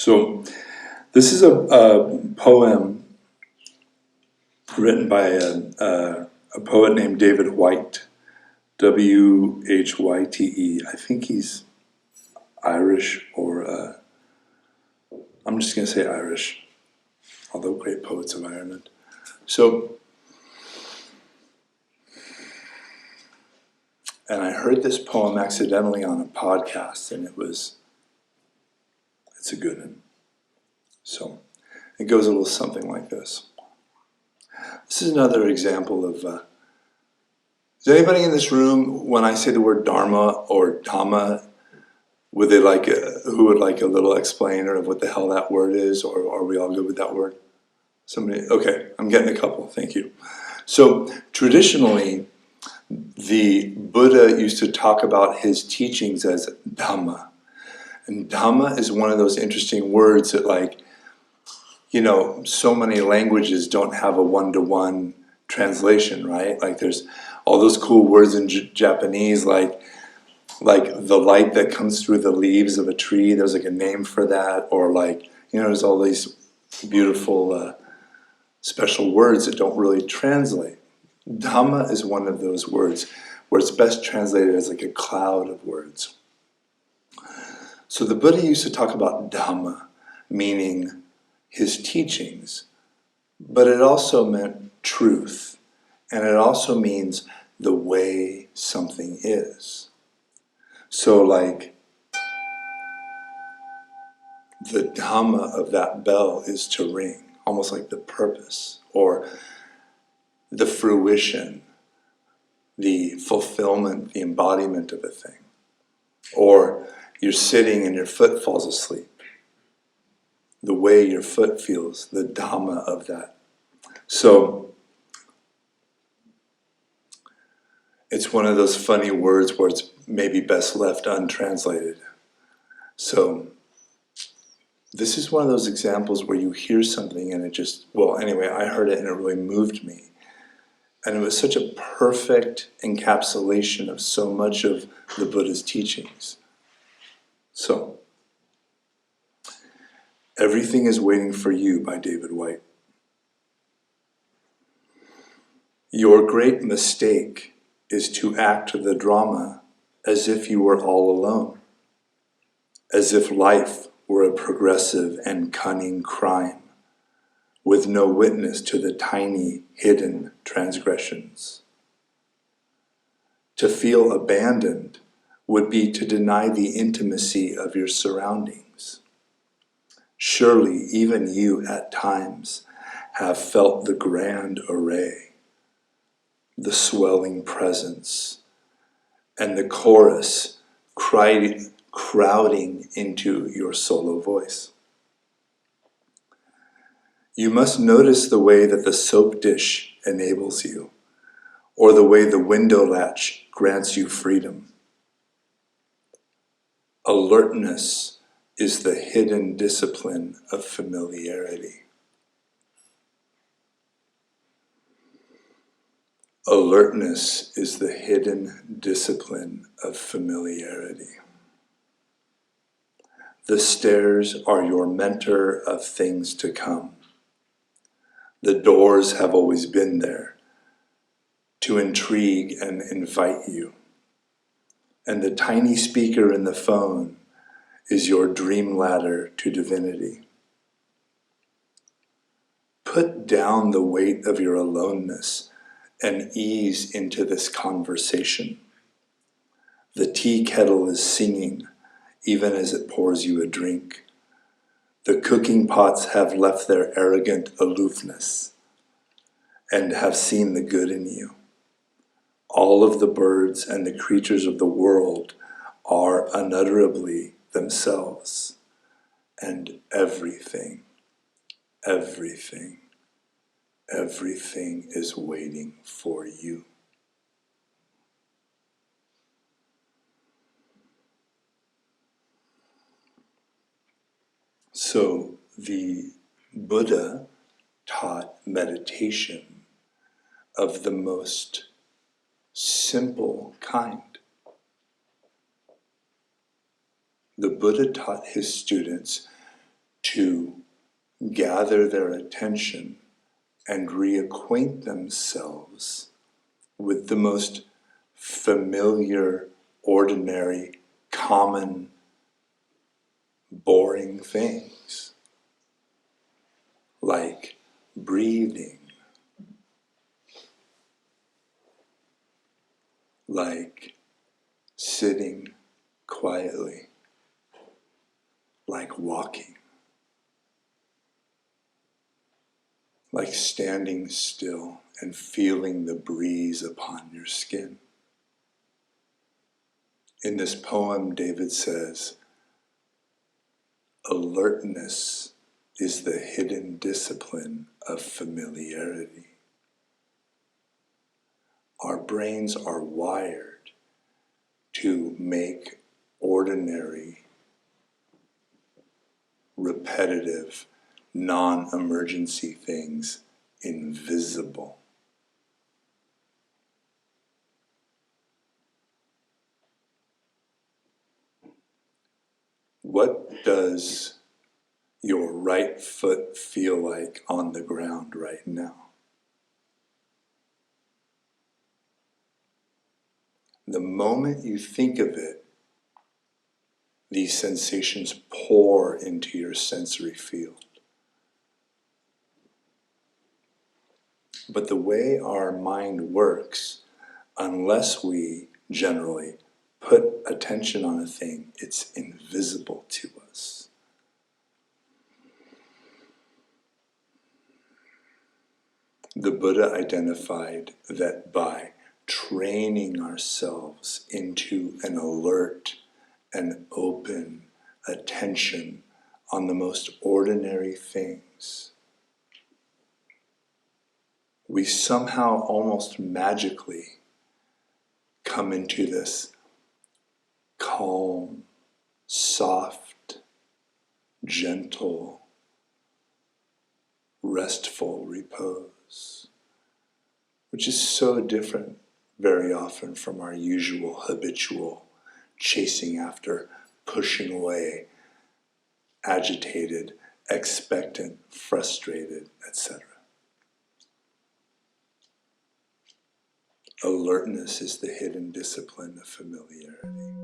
So this is a poem written by a poet named David Whyte, Whyte. I think he's Irish, or I'm just going to say Irish, although great poets of Ireland. So, and I heard this poem accidentally on a podcast, and it's a good one. So it goes a little something like this. This is another example of, is anybody in this room, when I say the word Dharma or Dhamma, who would like a little explainer of what the hell that word is, or are we all good with that word? Somebody, okay, I'm getting a couple, thank you. So traditionally, the Buddha used to talk about his teachings as Dhamma. And Dhamma is one of those interesting words that, like, you know, so many languages don't have a one-to-one translation, right? Like there's all those cool words in Japanese, like the light that comes through the leaves of a tree, there's like a name for that, or like, you know, there's all these beautiful special words that don't really translate. Dhamma is one of those words where it's best translated as like a cloud of words. So the Buddha used to talk about Dhamma, meaning his teachings, but it also meant truth, and it also means the way something is. So like, the Dhamma of that bell is to ring, almost like the purpose, or the fruition, the fulfillment, the embodiment of a thing. Or you're sitting and your foot falls asleep. The way your foot feels, the Dhamma of that. So it's one of those funny words where it's maybe best left untranslated. So this is one of those examples where you hear something and it just, well, anyway, I heard it and it really moved me. And it was such a perfect encapsulation of so much of the Buddha's teachings. So, Everything is Waiting for You by David Whyte. Your great mistake is to act the drama as if you were all alone, as if life were a progressive and cunning crime, with no witness to the tiny, hidden transgressions. To feel abandoned would be to deny the intimacy of your surroundings. Surely even you at times have felt the grand array, the swelling presence, and the chorus crowding into your solo voice. You must notice the way that the soap dish enables you, or the way the window latch grants you freedom. Alertness is the hidden discipline of familiarity. Alertness is the hidden discipline of familiarity. The stairs are your mentor of things to come. The doors have always been there to intrigue and invite you. And the tiny speaker in the phone is your dream ladder to divinity. Put down the weight of your aloneness and ease into this conversation. The tea kettle is singing even as it pours you a drink. The cooking pots have left their arrogant aloofness and have seen the good in you. All of the birds and the creatures of the world are unutterably themselves, and everything is waiting for you. So the Buddha taught meditation of the most simple kind. The Buddha taught his students to gather their attention and reacquaint themselves with the most familiar, ordinary, common, boring things, like breathing, like sitting quietly, like walking, like standing still and feeling the breeze upon your skin. In this poem, David says, alertness is the hidden discipline of familiarity. Our brains are wired to make ordinary, repetitive, non-emergency things invisible. What does your right foot feel like on the ground right now? The moment you think of it, these sensations pour into your sensory field. But the way our mind works, unless we generally put attention on a thing, it's invisible to us. The Buddha identified that by training ourselves into an alert and open attention on the most ordinary things, we somehow almost magically come into this calm, soft, gentle, restful repose, which is so different very often from our usual habitual chasing after, pushing away, agitated, expectant, frustrated, etc. Alertness is the hidden discipline of familiarity.